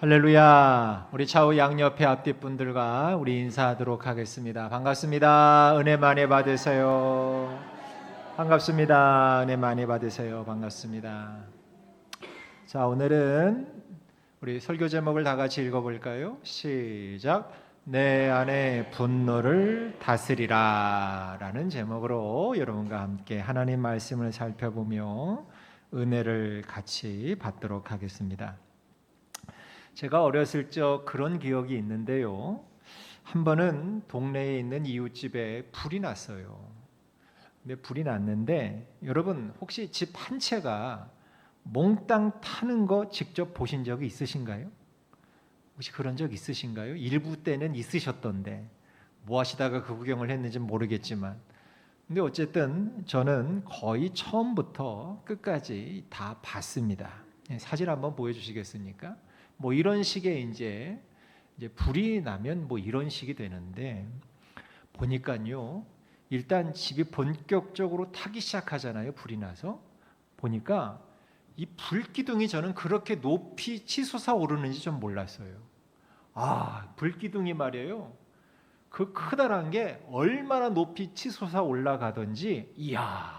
할렐루야. 우리 좌우 양옆에 앞뒷분들과 우리 인사하도록 하겠습니다. 반갑습니다. 은혜 많이 받으세요. 반갑습니다. 은혜 많이 받으세요. 반갑습니다. 자, 오늘은 우리 설교 제목을 다 같이 읽어볼까요? 시작. 내 안에 분노를 다스리라 라는 제목으로 여러분과 함께 하나님 말씀을 살펴보며 은혜를 같이 받도록 하겠습니다. 제가 어렸을 적 그런 기억이 있는데요. 한 번은 동네에 있는 이웃집에 불이 났어요. 근데 불이 났는데 여러분 혹시 집 한 채가 몽땅 타는 거 직접 보신 적이 있으신가요? 혹시 그런 적 있으신가요? 일부 때는 있으셨던데 뭐 하시다가 그 구경을 했는지 모르겠지만 근데 어쨌든 저는 거의 처음부터 끝까지 다 봤습니다. 사진 한번 보여주시겠습니까? 뭐 이런 식의 이제 불이 나면 뭐 이런 식이 되는데 보니까요. 일단 집이 본격적으로 타기 시작하잖아요. 불이 나서 보니까 이 불기둥이 저는 그렇게 높이 치솟아 오르는지 좀 몰랐어요. 불기둥이 말이에요. 그 크다란 게 얼마나 높이 치솟아 올라가던지 이야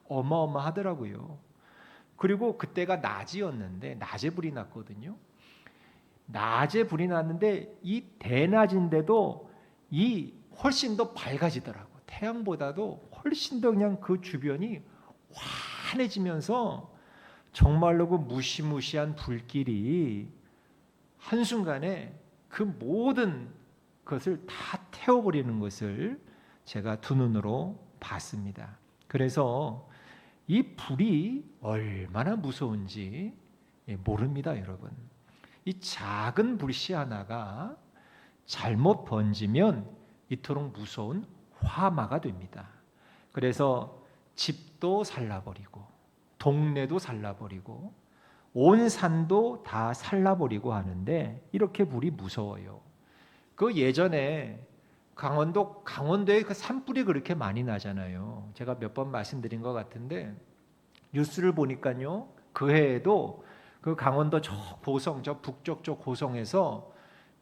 어마어마하더라고요. 그리고 그때가 낮이었는데 낮에 불이 났거든요. 낮에 불이 났는데 이 대낮인데도 이 훨씬 더 밝아지더라고. 태양보다도 훨씬 더 그냥 그 주변이 환해지면서 정말로 그 무시무시한 불길이 한순간에 그 모든 것을 다 태워버리는 것을 제가 두 눈으로 봤습니다. 그래서 이 불이 얼마나 무서운지 모릅니다, 여러분. 이 작은 불씨 하나가 잘못 번지면 이토록 무서운 화마가 됩니다. 그래서 집도 살라버리고 동네도 살라버리고 온 산도 다 살라버리고 하는데 이렇게 불이 무서워요. 그 예전에 강원도에 그 산불이 그렇게 많이 나잖아요. 제가 몇 번 말씀드린 것 같은데 뉴스를 보니까요. 그 해에도 그 강원도 저 고성 저 북쪽 쪽 고성에서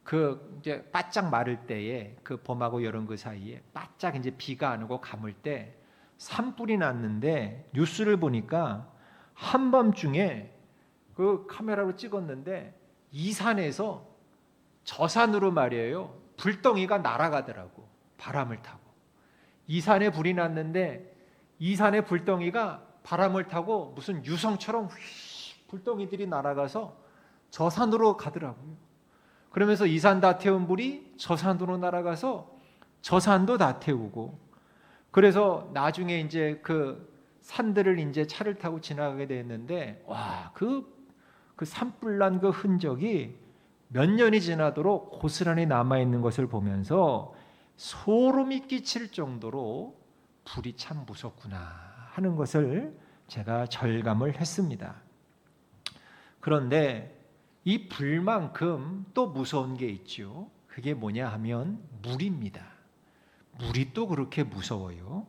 그 이제 바짝 마를 때에 그 봄하고 여름 그 사이에 바짝 이제 비가 안 오고 가물 때 산불이 났는데 뉴스를 보니까 한밤중에 그 카메라로 찍었는데 이 산에서 저 산으로 말이에요. 불덩이가 날아가더라고. 바람을 타고. 이 산에 불이 났는데 이 산의 불덩이가 바람을 타고 무슨 유성처럼 불덩이들이 날아가서 저 산으로 가더라고요. 그러면서 이 산 다 태운 불이 저 산으로 날아가서 저 산도 다 태우고 그래서 나중에 이제 그 산들을 이제 차를 타고 지나가게 됐는데 그 산불 난 그 흔적이 몇 년이 지나도록 고스란히 남아 있는 것을 보면서 소름이 끼칠 정도로 불이 참 무섭구나 하는 것을 제가 절감을 했습니다. 그런데 이 불만큼 또 무서운 게 있죠. 그게 뭐냐 하면 물입니다. 물이 또 그렇게 무서워요.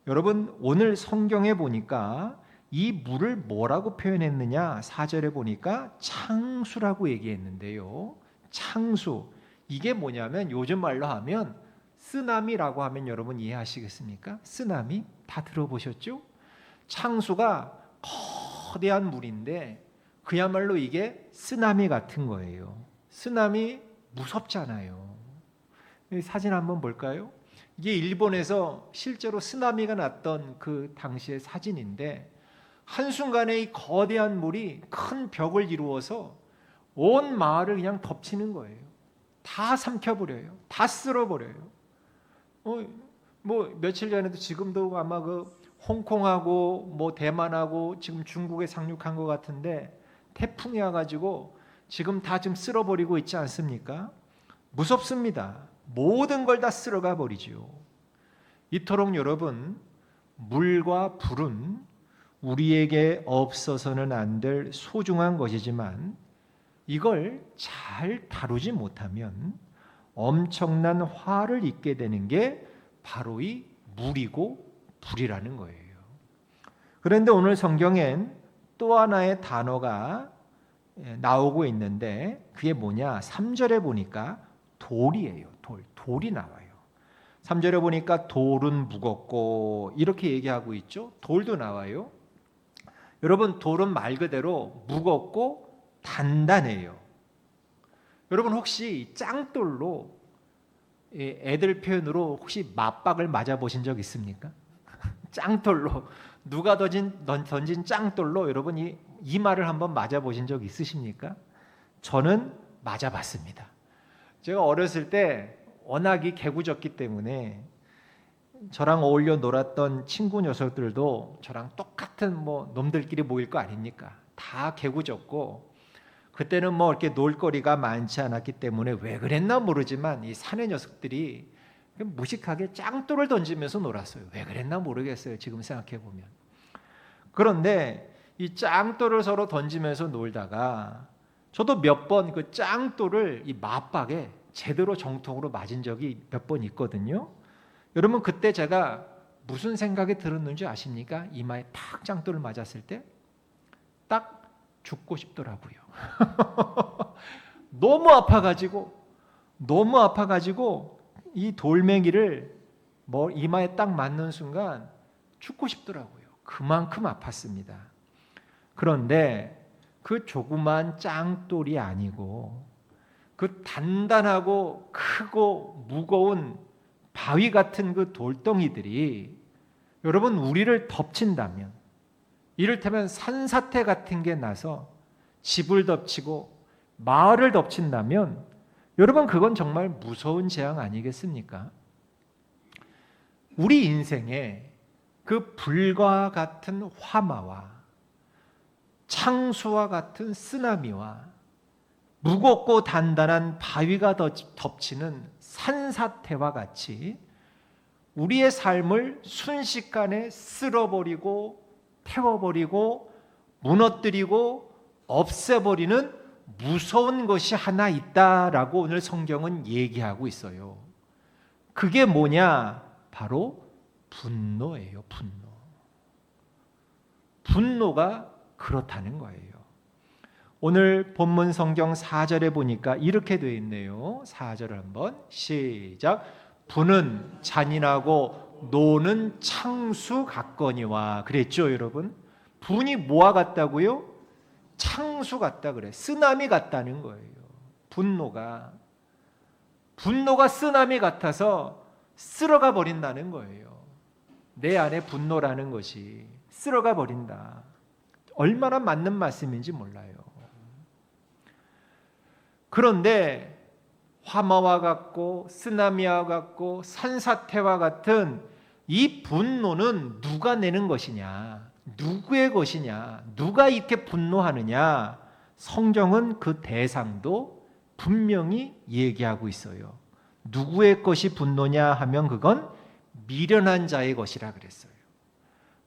여러분 오늘 성경에 보니까 이 물을 뭐라고 표현했느냐 4절에 보니까 창수라고 얘기했는데요. 창수 이게 뭐냐면 요즘 말로 하면 쓰나미라고 하면 여러분 이해하시겠습니까? 쓰나미 다 들어보셨죠? 창수가 거대한 물인데 그야말로 이게 쓰나미 같은 거예요. 쓰나미 무섭잖아요. 사진 한번 볼까요? 이게 일본에서 실제로 쓰나미가 났던 그 당시의 사진인데 한순간에 이 거대한 물이 큰 벽을 이루어서 온 마을을 그냥 덮치는 거예요. 다 삼켜버려요. 다 쓸어버려요. 뭐 며칠 전에도 지금도 아마 그 홍콩하고 뭐 대만하고 지금 중국에 상륙한 것 같은데 태풍이 와가지고 지금 다 좀 쓸어버리고 있지 않습니까? 무섭습니다. 모든 걸 다 쓸어가 버리죠. 이토록 여러분 물과 불은 우리에게 없어서는 안 될 소중한 것이지만 이걸 잘 다루지 못하면 엄청난 화를 입게 되는 게 바로 이 물이고 불이라는 거예요. 그런데 오늘 성경엔 또 하나의 단어가 나오고 있는데 그게 뭐냐? 3절에 보니까 돌이에요. 돌이 나와요. 3절에 보니까 돌은 무겁고 이렇게 얘기하고 있죠. 돌도 나와요. 여러분, 돌은 말 그대로 무겁고 단단해요. 여러분, 혹시 짱돌로 애들 표현으로 혹시 맞박을 맞아 보신 적 있습니까? 짱돌로 누가 던진 짱돌로 여러분 이 말을 한번 맞아 보신 적 있으십니까? 저는 맞아 봤습니다. 제가 어렸을 때 워낙이 개구졌기 때문에 저랑 어울려 놀았던 친구 녀석들도 저랑 똑같은 놈들끼리 모일 거 아닙니까? 다 개구졌고 그때는 이렇게 놀거리가 많지 않았기 때문에 왜 그랬나 모르지만 이 사내 녀석들이 무식하게 짱돌을 던지면서 놀았어요. 왜 그랬나 모르겠어요. 지금 생각해 보면. 그런데 이 짱돌을 서로 던지면서 놀다가 저도 몇 번 그 짱돌을 이 맞박에 제대로 정통으로 맞은 적이 몇 번 있거든요. 여러분, 그때 제가 무슨 생각이 들었는지 아십니까? 이마에 탁 짱돌을 맞았을 때 딱 죽고 싶더라고요. 너무 아파가지고 이 돌멩이를 이마에 딱 맞는 순간 죽고 싶더라고요. 그만큼 아팠습니다. 그런데 그 조그만 짱돌이 아니고 그 단단하고 크고 무거운 바위 같은 그 돌덩이들이 여러분 우리를 덮친다면, 이를테면 산사태 같은 게 나서 집을 덮치고 마을을 덮친다면 여러분 그건 정말 무서운 재앙 아니겠습니까? 우리 인생에 그 불과 같은 화마와 창수와 같은 쓰나미와 무겁고 단단한 바위가 덮치는 산사태와 같이 우리의 삶을 순식간에 쓸어버리고 태워버리고 무너뜨리고 없애버리는 무서운 것이 하나 있다라고 오늘 성경은 얘기하고 있어요. 그게 뭐냐? 바로 분노예요. 분노가 그렇다는 거예요. 오늘 본문 성경 4절에 보니까 이렇게 되어 있네요. 4절을 한번 시작. 분은 잔인하고 노는 창수 같거니와. 그랬죠, 여러분? 분이 뭐와 같다고요? 창수 같다 그래. 쓰나미 같다는 거예요. 분노가 쓰나미 같아서 쓸어가 버린다는 거예요. 내 안에 분노라는 것이 쓸어가 버린다. 얼마나 맞는 말씀인지 몰라요. 그런데 화마와 같고 쓰나미와 같고 산사태와 같은 이 분노는 누가 내는 것이냐? 누구의 것이냐? 누가 이렇게 분노하느냐? 성경은 그 대상도 분명히 얘기하고 있어요. 누구의 것이 분노냐 하면 그건 미련한 자의 것이라 그랬어요.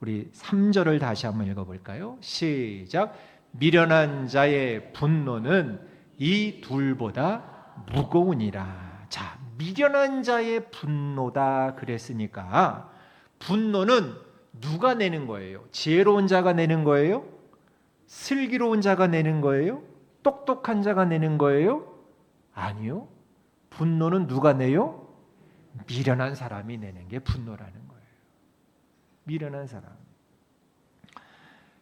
우리 3절을 다시 한번 읽어볼까요? 시작. 미련한 자의 분노는 이 둘보다 무거우니라. 자, 미련한 자의 분노다 그랬으니까 분노는 누가 내는 거예요? 지혜로운 자가 내는 거예요? 슬기로운 자가 내는 거예요? 똑똑한 자가 내는 거예요? 아니요. 분노는 누가 내요? 미련한 사람이 내는 게 분노라는 거예요. 미련한 사람.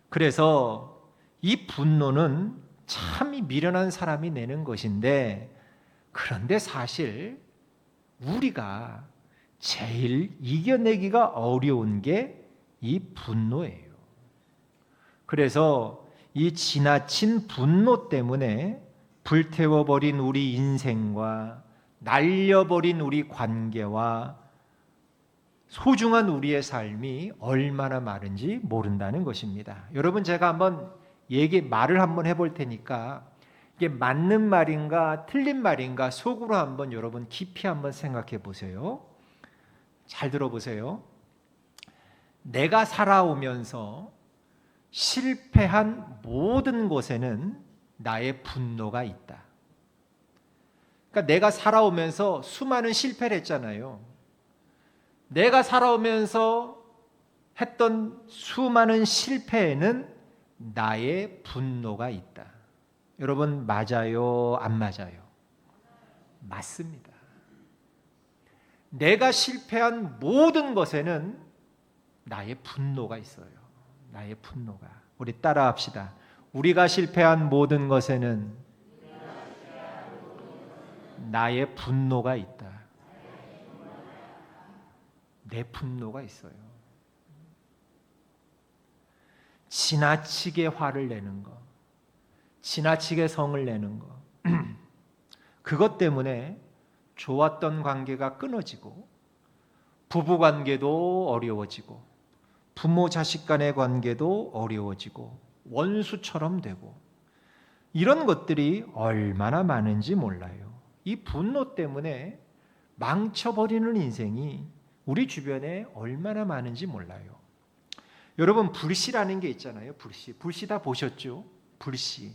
그래서 이 분노는 참 미련한 사람이 내는 것인데, 그런데 사실 우리가 제일 이겨내기가 어려운 게 이 분노예요. 그래서 이 지나친 분노 때문에 불태워버린 우리 인생과 날려버린 우리 관계와 소중한 우리의 삶이 얼마나 많은지 모른다는 것입니다. 여러분, 제가 한번 말을 한번 해볼 테니까 이게 맞는 말인가 틀린 말인가 속으로 한번 여러분 깊이 한번 생각해 보세요. 잘 들어보세요. 내가 살아오면서 실패한 모든 곳에는 나의 분노가 있다. 그러니까 내가 살아오면서 수많은 실패를 했잖아요. 내가 살아오면서 했던 수많은 실패에는 나의 분노가 있다. 여러분 맞아요? 안 맞아요? 맞습니다. 내가 실패한 모든 것에는 나의 분노가 있어요. 나의 분노가. 우리 따라합시다. 우리가 실패한 모든 것에는 나의 분노가 있다. 내 분노가 있어요. 지나치게 화를 내는 거, 지나치게 성을 내는 거, 그것 때문에 좋았던 관계가 끊어지고 부부 관계도 어려워지고 부모 자식 간의 관계도 어려워지고 원수처럼 되고 이런 것들이 얼마나 많은지 몰라요. 이 분노 때문에 망쳐버리는 인생이 우리 주변에 얼마나 많은지 몰라요. 여러분 불씨라는 게 있잖아요. 불씨 다 보셨죠? 불씨.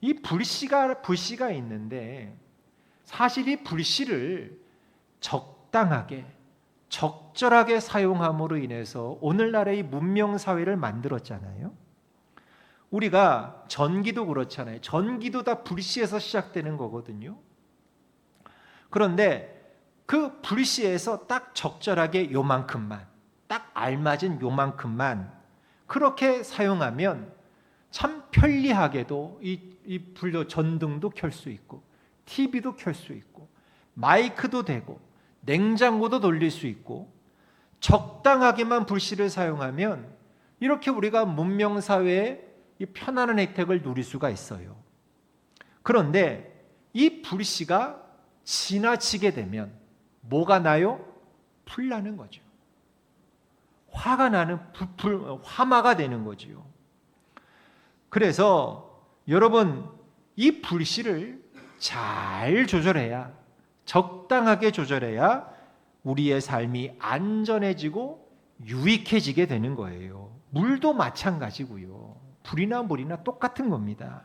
이 불씨가 있는데 사실 이 불씨를 적당하게 적절하게 사용함으로 인해서 오늘날의 문명 사회를 만들었잖아요. 우리가 전기도 그렇잖아요. 전기도 다 불씨에서 시작되는 거거든요. 그런데 그 불씨에서 딱 적절하게 요만큼만, 딱 알맞은 요만큼만 그렇게 사용하면 참 편리하게도 이 불로 전등도 켤 수 있고 TV도 켤 수 있고 마이크도 되고 냉장고도 돌릴 수 있고 적당하게만 불씨를 사용하면 이렇게 우리가 문명사회의 이 편안한 혜택을 누릴 수가 있어요. 그런데 이 불씨가 지나치게 되면 뭐가 나요? 불나는 거죠. 화가 나는 화마가 되는 거지요. 그래서 여러분 이 불씨를 잘 조절해야 적당하게 조절해야 우리의 삶이 안전해지고 유익해지게 되는 거예요. 물도 마찬가지고요. 불이나 물이나 똑같은 겁니다.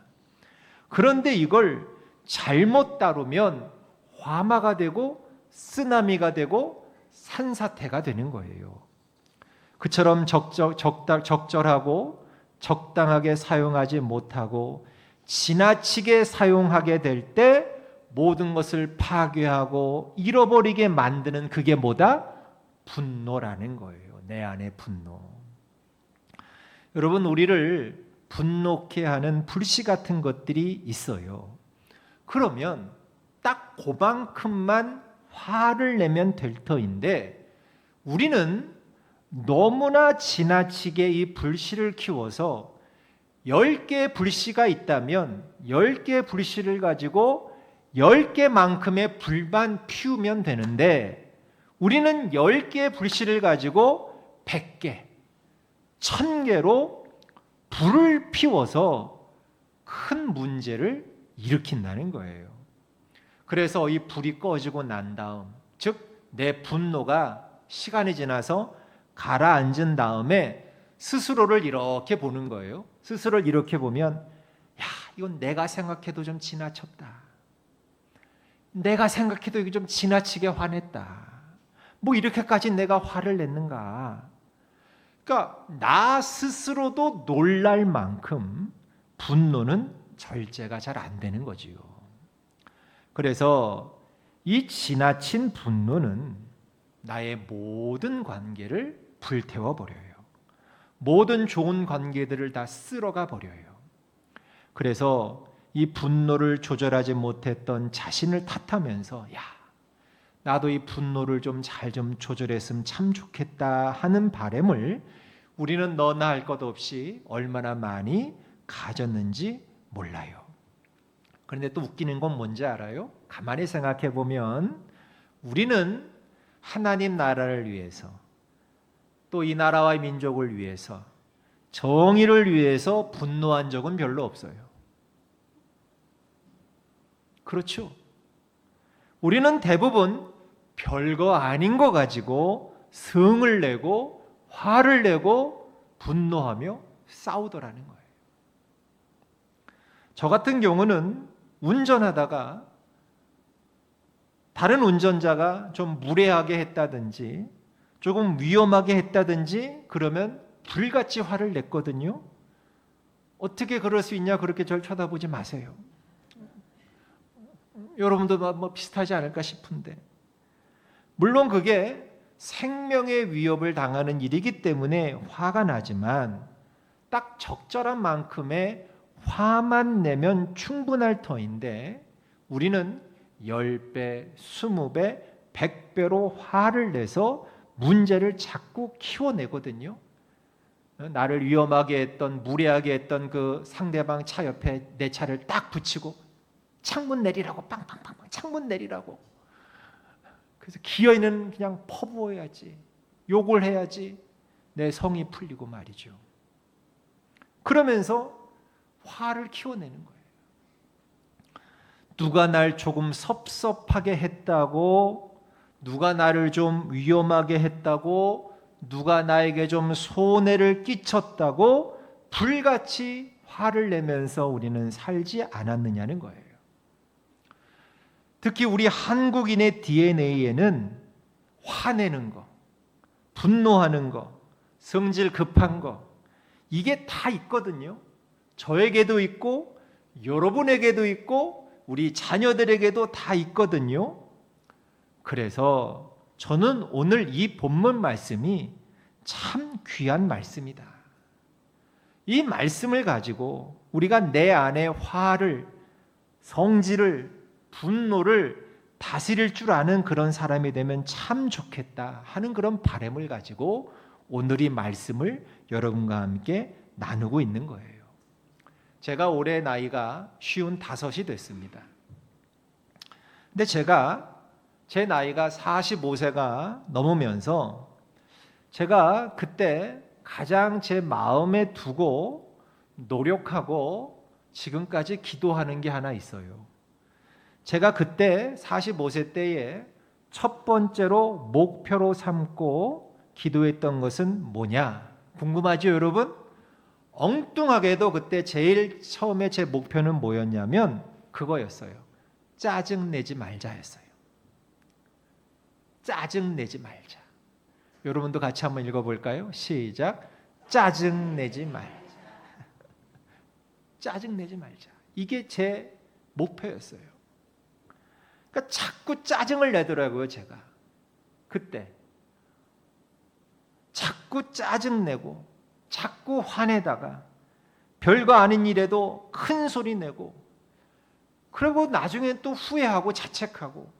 그런데 이걸 잘못 다루면 화마가 되고 쓰나미가 되고 산사태가 되는 거예요. 그처럼 적절하고 적당하게 사용하지 못하고 지나치게 사용하게 될 때 모든 것을 파괴하고 잃어버리게 만드는 그게 뭐다? 분노라는 거예요. 내 안의 분노. 여러분 우리를 분노케 하는 불씨 같은 것들이 있어요. 그러면 딱 그만큼만 화를 내면 될 터인데 우리는 너무나 지나치게 이 불씨를 키워서 10개의 불씨가 있다면 10개의 불씨를 가지고 10개만큼의 불만 피우면 되는데 우리는 10개의 불씨를 가지고 100개, 1000개로 불을 피워서 큰 문제를 일으킨다는 거예요. 그래서 이 불이 꺼지고 난 다음, 즉 내 분노가 시간이 지나서 가라앉은 다음에 스스로를 이렇게 보는 거예요. 스스로를 이렇게 보면 야, 이건 내가 생각해도 좀 지나쳤다. 내가 생각해도 이게 좀 지나치게 화냈다. 뭐 이렇게까지 내가 화를 냈는가. 그러니까 나 스스로도 놀랄 만큼 분노는 절제가 잘 안 되는 거지요. 그래서 이 지나친 분노는 나의 모든 관계를 불태워 버려요. 모든 좋은 관계들을 다 쓸어가 버려요. 그래서 이 분노를 조절하지 못했던 자신을 탓하면서 야, 나도 이 분노를 좀 잘 좀 조절했으면 참 좋겠다 하는 바람을 우리는 너나 할 것 없이 얼마나 많이 가졌는지 몰라요. 그런데 또 웃기는 건 뭔지 알아요? 가만히 생각해 보면 우리는 하나님 나라를 위해서 또 이 나라와 민족을 위해서 정의를 위해서 분노한 적은 별로 없어요. 그렇죠? 우리는 대부분 별거 아닌 거 가지고 성을 내고 화를 내고 분노하며 싸우더라는 거예요. 저 같은 경우는 운전하다가 다른 운전자가 좀 무례하게 했다든지 조금 위험하게 했다든지 그러면 불같이 화를 냈거든요. 어떻게 그럴 수 있냐 그렇게 저를 쳐다보지 마세요. 여러분도 뭐 비슷하지 않을까 싶은데, 물론 그게 생명의 위협을 당하는 일이기 때문에 화가 나지만 딱 적절한 만큼의 화만 내면 충분할 터인데, 우리는 10배, 20배, 100배로 화를 내서 문제를 자꾸 키워내거든요. 나를 위험하게 했던, 무례하게 했던 그 상대방 차 옆에 내 차를 딱 붙이고 창문 내리라고, 빵빵빵빵 창문 내리라고. 그래서 기어있는 그냥 퍼부어야지, 욕을 해야지 내 성이 풀리고 말이죠. 그러면서 화를 키워내는 거예요. 누가 날 조금 섭섭하게 했다고, 누가 나를 좀 위험하게 했다고, 누가 나에게 좀 손해를 끼쳤다고 불같이 화를 내면서 우리는 살지 않았느냐는 거예요. 특히 우리 한국인의 DNA에는 화내는 거, 분노하는 거, 성질 급한 거, 이게 다 있거든요. 저에게도 있고 여러분에게도 있고 우리 자녀들에게도 다 있거든요. 그래서 저는 오늘 이 본문 말씀이 참 귀한 말씀이다. 이 말씀을 가지고 우리가 내 안에 화를, 성질을, 분노를 다스릴 줄 아는 그런 사람이 되면 참 좋겠다 하는 그런 바람을 가지고 오늘 이 말씀을 여러분과 함께 나누고 있는 거예요. 제가 올해 나이가 55이 됐습니다. 근데 제 나이가 45세가 넘으면서 제가 그때 가장 제 마음에 두고 노력하고 지금까지 기도하는 게 하나 있어요. 제가 그때 45세 때에 첫 번째로 목표로 삼고 기도했던 것은 뭐냐? 궁금하죠, 여러분? 엉뚱하게도 그때 제일 처음에 제 목표는 뭐였냐면 그거였어요. 짜증내지 말자였어요. 짜증내지 말자. 여러분도 같이 한번 읽어볼까요? 시작. 짜증내지 말자. 짜증내지 말자. 이게 제 목표였어요. 그러니까 자꾸 짜증을 내더라고요, 제가. 그때. 자꾸 짜증내고, 자꾸 화내다가, 별거 아닌 일에도 큰 소리 내고, 그리고 나중에 또 후회하고 자책하고,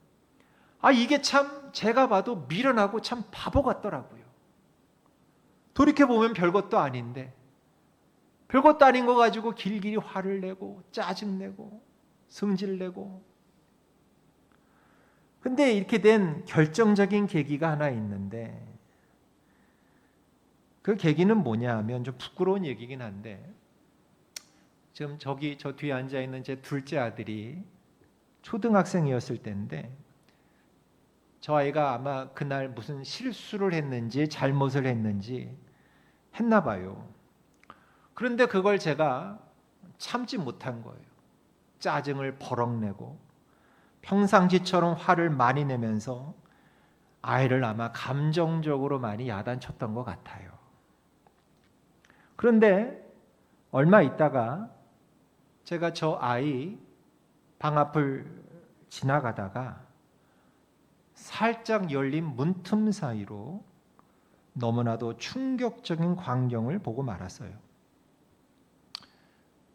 이게 참 제가 봐도 미련하고 참 바보 같더라고요. 돌이켜보면 별것도 아닌데, 별것도 아닌 거 가지고 길길이 화를 내고, 짜증내고, 성질내고. 근데 이렇게 된 결정적인 계기가 하나 있는데, 그 계기는 뭐냐 하면 좀 부끄러운 얘기긴 한데, 지금 저 뒤에 앉아 있는 제 둘째 아들이 초등학생이었을 때인데, 저 아이가 아마 그날 무슨 실수를 했는지 잘못을 했는지 했나 봐요. 그런데 그걸 제가 참지 못한 거예요. 짜증을 버럭 내고 평상시처럼 화를 많이 내면서 아이를 아마 감정적으로 많이 야단쳤던 것 같아요. 그런데 얼마 있다가 제가 저 아이 방 앞을 지나가다가 살짝 열린 문틈 사이로 너무나도 충격적인 광경을 보고 말았어요.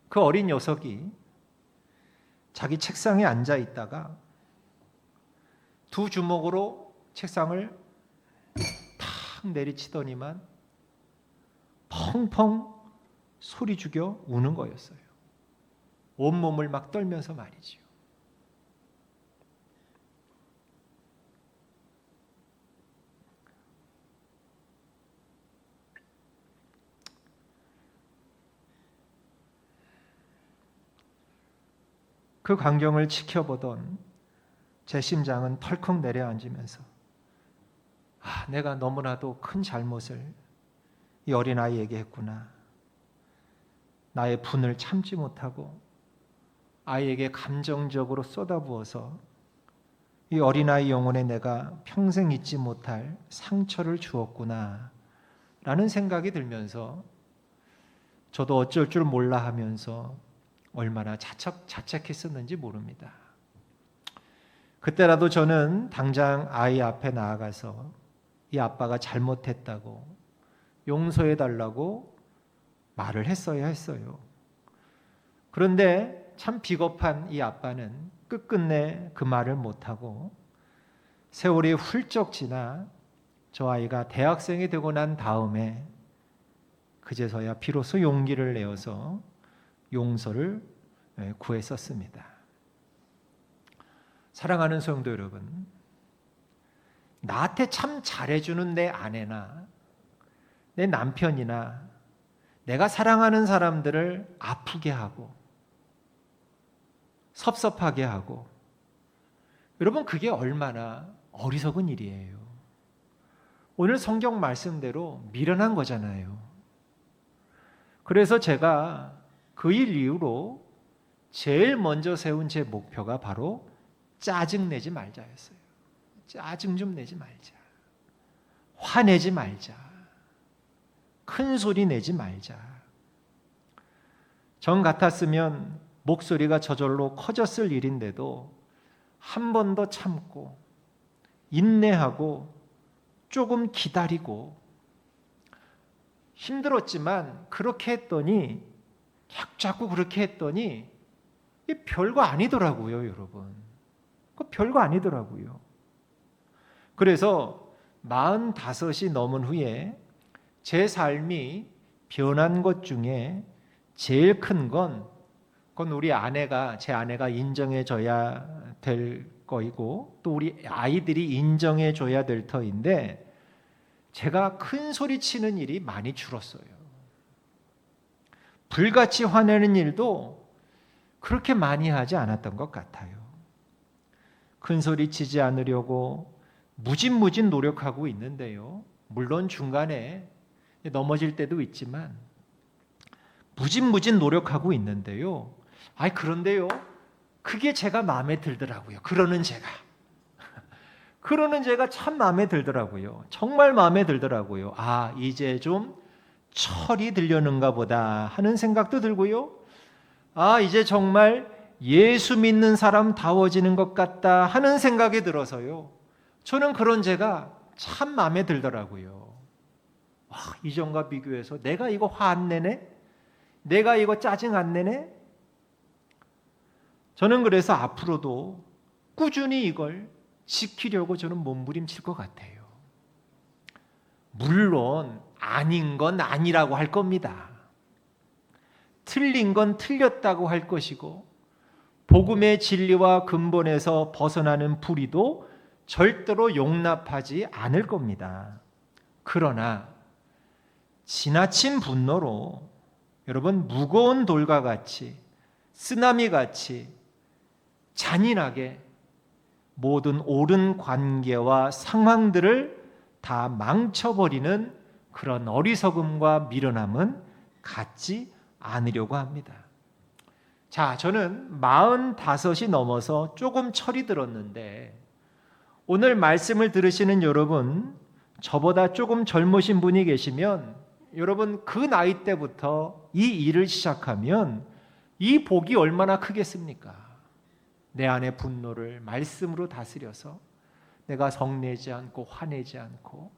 그 어린 녀석이 자기 책상에 앉아 있다가 두 주먹으로 책상을 탁 내리치더니만 펑펑 소리 죽여 우는 거였어요. 온몸을 막 떨면서 말이지요. 그 광경을 지켜보던 제 심장은 털컥 내려앉으면서 내가 너무나도 큰 잘못을 이 어린아이에게 했구나. 나의 분을 참지 못하고 아이에게 감정적으로 쏟아부어서 이 어린아이 영혼에 내가 평생 잊지 못할 상처를 주었구나 라는 생각이 들면서 저도 어쩔 줄 몰라 하면서 얼마나 자책했었는지 모릅니다. 그때라도 저는 당장 아이 앞에 나아가서 이 아빠가 잘못했다고 용서해달라고 말을 했어야 했어요. 그런데 참 비겁한 이 아빠는 끝끝내 그 말을 못하고 세월이 훌쩍 지나 저 아이가 대학생이 되고 난 다음에 그제서야 비로소 용기를 내어서 용서를 구했었습니다. 사랑하는 성도 여러분, 나한테 참 잘해주는 내 아내나 내 남편이나 내가 사랑하는 사람들을 아프게 하고 섭섭하게 하고, 여러분 그게 얼마나 어리석은 일이에요. 오늘 성경 말씀대로 미련한 거잖아요. 그래서 제가 그 일 이후로 제일 먼저 세운 제 목표가 바로 짜증내지 말자였어요. 짜증 좀 내지 말자. 화내지 말자. 큰 소리 내지 말자. 전 같았으면 목소리가 저절로 커졌을 일인데도 한 번 더 참고 인내하고 조금 기다리고 힘들었지만 그렇게 했더니 자꾸 그렇게 했더니 이게 별거 아니더라고요, 여러분. 그 별거 아니더라고요. 그래서 45이 넘은 후에 제 삶이 변한 것 중에 제일 큰 건 그건 우리 아내가, 제 아내가 인정해줘야 될 거이고 또 우리 아이들이 인정해줘야 될 터인데, 제가 큰 소리 치는 일이 많이 줄었어요. 불같이 화내는 일도 그렇게 많이 하지 않았던 것 같아요. 큰 소리 치지 않으려고 무진무진 노력하고 있는데요. 물론 중간에 넘어질 때도 있지만 무진무진 노력하고 있는데요. 그런데요, 그게 제가 마음에 들더라고요. 그러는 제가 참 마음에 들더라고요. 정말 마음에 들더라고요. 이제 좀 철이 들려는가 보다 하는 생각도 들고요. 이제 정말 예수 믿는 사람다워지는 것 같다 하는 생각이 들어서요. 저는 그런 제가 참 마음에 들더라고요. 이전과 비교해서 내가 이거 화 안 내네? 내가 이거 짜증 안 내네? 저는 그래서 앞으로도 꾸준히 이걸 지키려고 저는 몸부림칠 것 같아요. 물론 아닌 건 아니라고 할 겁니다. 틀린 건 틀렸다고 할 것이고 복음의 진리와 근본에서 벗어나는 불의도 절대로 용납하지 않을 겁니다. 그러나 지나친 분노로 여러분 무거운 돌과 같이 쓰나미 같이 잔인하게 모든 옳은 관계와 상황들을 다 망쳐버리는 그런 어리석음과 미련함은 갖지 않으려고 합니다. 저는 45이 넘어서 조금 철이 들었는데, 오늘 말씀을 들으시는 여러분, 저보다 조금 젊으신 분이 계시면 여러분 그 나이 때부터 이 일을 시작하면 이 복이 얼마나 크겠습니까? 내 안의 분노를 말씀으로 다스려서 내가 성내지 않고 화내지 않고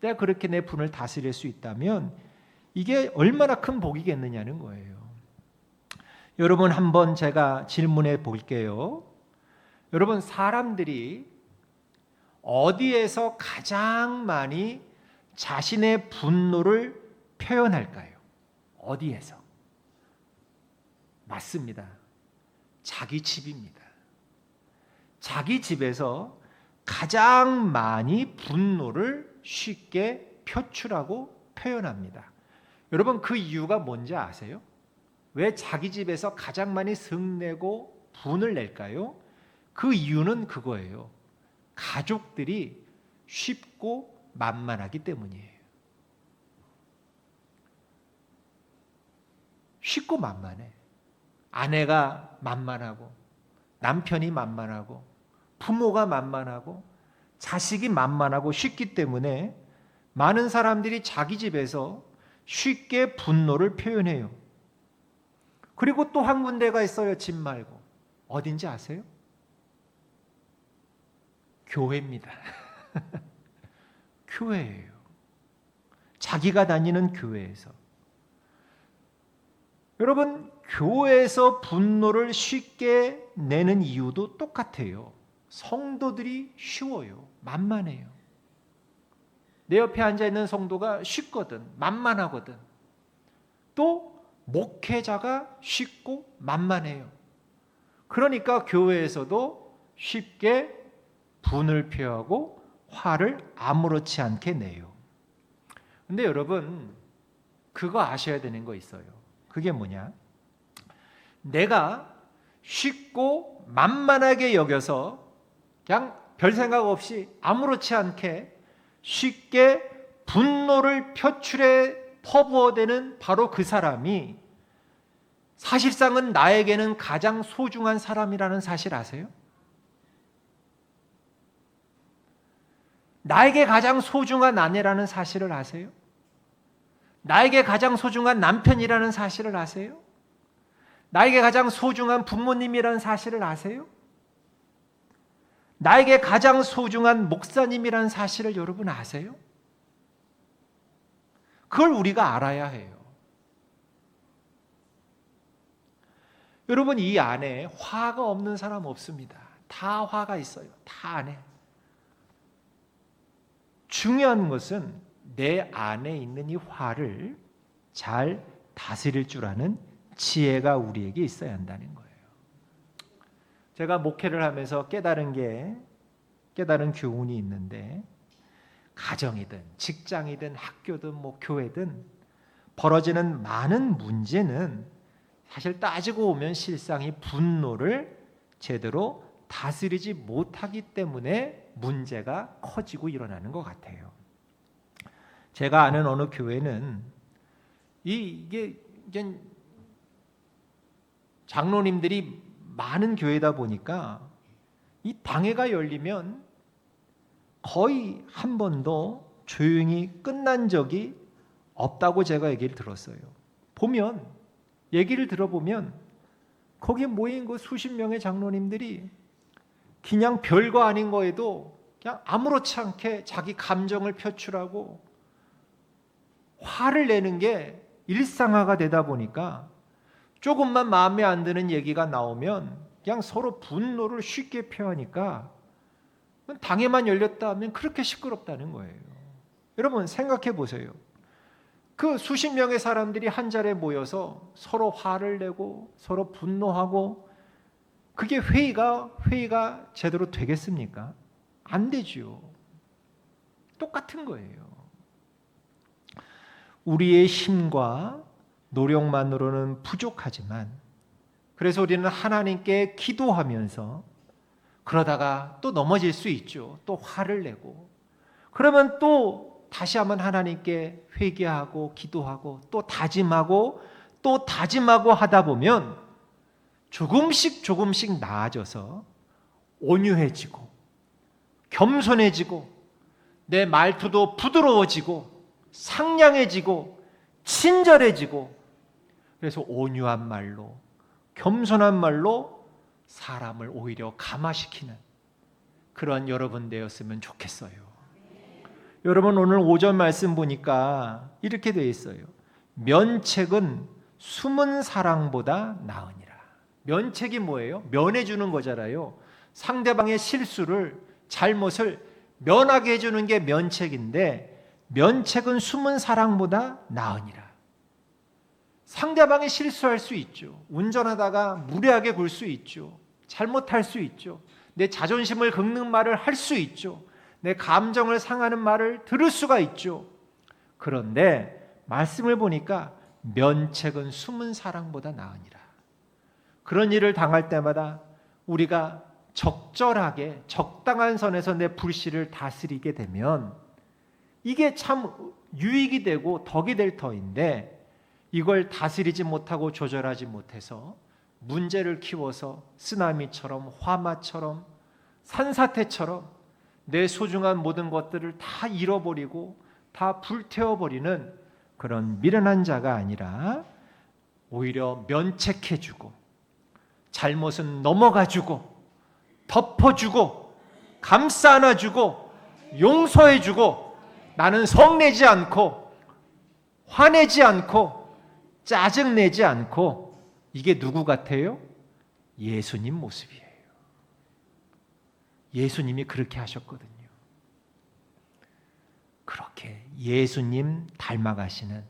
내가 그렇게 내 분을 다스릴 수 있다면 이게 얼마나 큰 복이겠느냐는 거예요. 여러분 한번 제가 질문해 볼게요. 여러분 사람들이 어디에서 가장 많이 자신의 분노를 표현할까요? 어디에서? 맞습니다. 자기 집입니다. 자기 집에서 가장 많이 분노를 쉽게 표출하고 표현합니다. 여러분 그 이유가 뭔지 아세요? 왜 자기 집에서 가장 많이 성내고 분을 낼까요? 그 이유는 그거예요. 가족들이 쉽고 만만하기 때문이에요. 쉽고 만만해. 아내가 만만하고 남편이 만만하고 부모가 만만하고 자식이 만만하고 쉽기 때문에 많은 사람들이 자기 집에서 쉽게 분노를 표현해요. 그리고 또 한 군데가 있어요. 집 말고. 어딘지 아세요? 교회입니다. 교회예요. 자기가 다니는 교회에서. 여러분, 교회에서 분노를 쉽게 내는 이유도 똑같아요. 성도들이 쉬워요. 만만해요. 내 옆에 앉아있는 성도가 쉽거든. 만만하거든. 또 목회자가 쉽고 만만해요. 그러니까 교회에서도 쉽게 분을 표하고 화를 아무렇지 않게 내요. 근데 여러분, 그거 아셔야 되는 거 있어요. 그게 뭐냐? 내가 쉽고 만만하게 여겨서 그냥 별 생각 없이 아무렇지 않게 쉽게 분노를 표출해 퍼부어대는 바로 그 사람이 사실상은 나에게는 가장 소중한 사람이라는 사실 아세요? 나에게 가장 소중한 아내라는 사실을 아세요? 나에게 가장 소중한 남편이라는 사실을 아세요? 나에게 가장 소중한 부모님이라는 사실을 아세요? 나에게 가장 소중한 목사님이라는 사실을 여러분 아세요? 그걸 우리가 알아야 해요. 여러분, 이 안에 화가 없는 사람 없습니다. 다 화가 있어요. 다 안에. 중요한 것은 내 안에 있는 이 화를 잘 다스릴 줄 아는 지혜가 우리에게 있어야 한다는 거예요. 제가 목회를 하면서 깨달은 교훈이 있는데, 가정이든 직장이든 학교든 교회든 벌어지는 많은 문제는 사실 따지고 보면 실상이 분노를 제대로 다스리지 못하기 때문에 문제가 커지고 일어나는 것 같아요. 제가 아는 어느 교회는 이게 장로님들이 많은 교회다 보니까 이 당회가 열리면 거의 한 번도 조용히 끝난 적이 없다고 제가 얘기를 들었어요. 얘기를 들어보면 거기에 모인 그 수십 명의 장로님들이 그냥 별거 아닌 거에도 그냥 아무렇지 않게 자기 감정을 표출하고 화를 내는 게 일상화가 되다 보니까 조금만 마음에 안 드는 얘기가 나오면 그냥 서로 분노를 쉽게 표하니까 당회만 열렸다 하면 그렇게 시끄럽다는 거예요. 여러분 생각해 보세요. 그 수십 명의 사람들이 한 자리에 모여서 서로 화를 내고 서로 분노하고 그게 회의가 제대로 되겠습니까? 안 되지요. 똑같은 거예요. 우리의 힘과 노력만으로는 부족하지만 그래서 우리는 하나님께 기도하면서 그러다가 또 넘어질 수 있죠. 또 화를 내고 그러면 또 다시 한번 하나님께 회개하고 기도하고 또 다짐하고 하다 보면 조금씩 나아져서 온유해지고 겸손해지고 내 말투도 부드러워지고 상냥해지고 친절해지고 그래서 온유한 말로 겸손한 말로 사람을 오히려 감화시키는 그런 여러분 되었으면 좋겠어요. 여러분 오늘 오전 말씀 보니까 이렇게 되어 있어요. 면책은 숨은 사랑보다 나으니라. 면책이 뭐예요? 면해주는 거잖아요. 상대방의 실수를 잘못을 면하게 해주는 게 면책인데 면책은 숨은 사랑보다 나으니라. 상대방이 실수할 수 있죠. 운전하다가 무례하게 굴 수 있죠. 잘못할 수 있죠. 내 자존심을 긁는 말을 할 수 있죠. 내 감정을 상하는 말을 들을 수가 있죠. 그런데 말씀을 보니까 면책은 숨은 사랑보다 나으니라. 그런 일을 당할 때마다 우리가 적절하게 적당한 선에서 내 불씨를 다스리게 되면 이게 참 유익이 되고 덕이 될 터인데 이걸 다스리지 못하고 조절하지 못해서 문제를 키워서 쓰나미처럼 화마처럼 산사태처럼 내 소중한 모든 것들을 다 잃어버리고 다 불태워버리는 그런 미련한 자가 아니라 오히려 면책해주고 잘못은 넘어가주고 덮어주고 감싸 안아주고 용서해주고 나는 성내지 않고 화내지 않고 짜증내지 않고 이게 누구 같아요? 예수님 모습이에요. 예수님이 그렇게 하셨거든요. 그렇게 예수님 닮아가시는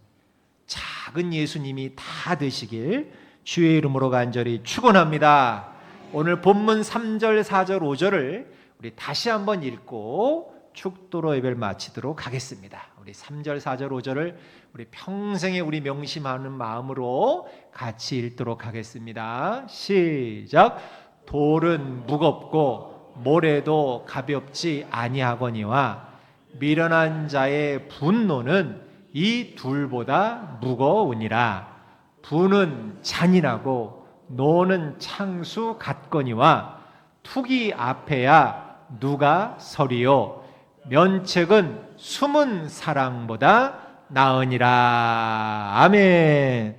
작은 예수님이 다 되시길 주의 이름으로 간절히 축원합니다. 오늘 본문 3절, 4절, 5절을 우리 다시 한번 읽고 축도로 예배를 마치도록 하겠습니다. 우리 3절, 4절, 5절을 우리 평생에 우리 명심하는 마음으로 같이 읽도록 하겠습니다. 시작. 돌은 무겁고 모래도 가볍지 아니하거니와 미련한 자의 분노는 이 둘보다 무거우니라. 분은 잔인하고 노는 창수 같거니와 투기 앞에야 누가 서리요 면책은 숨은 사랑보다 나으니라. 아멘.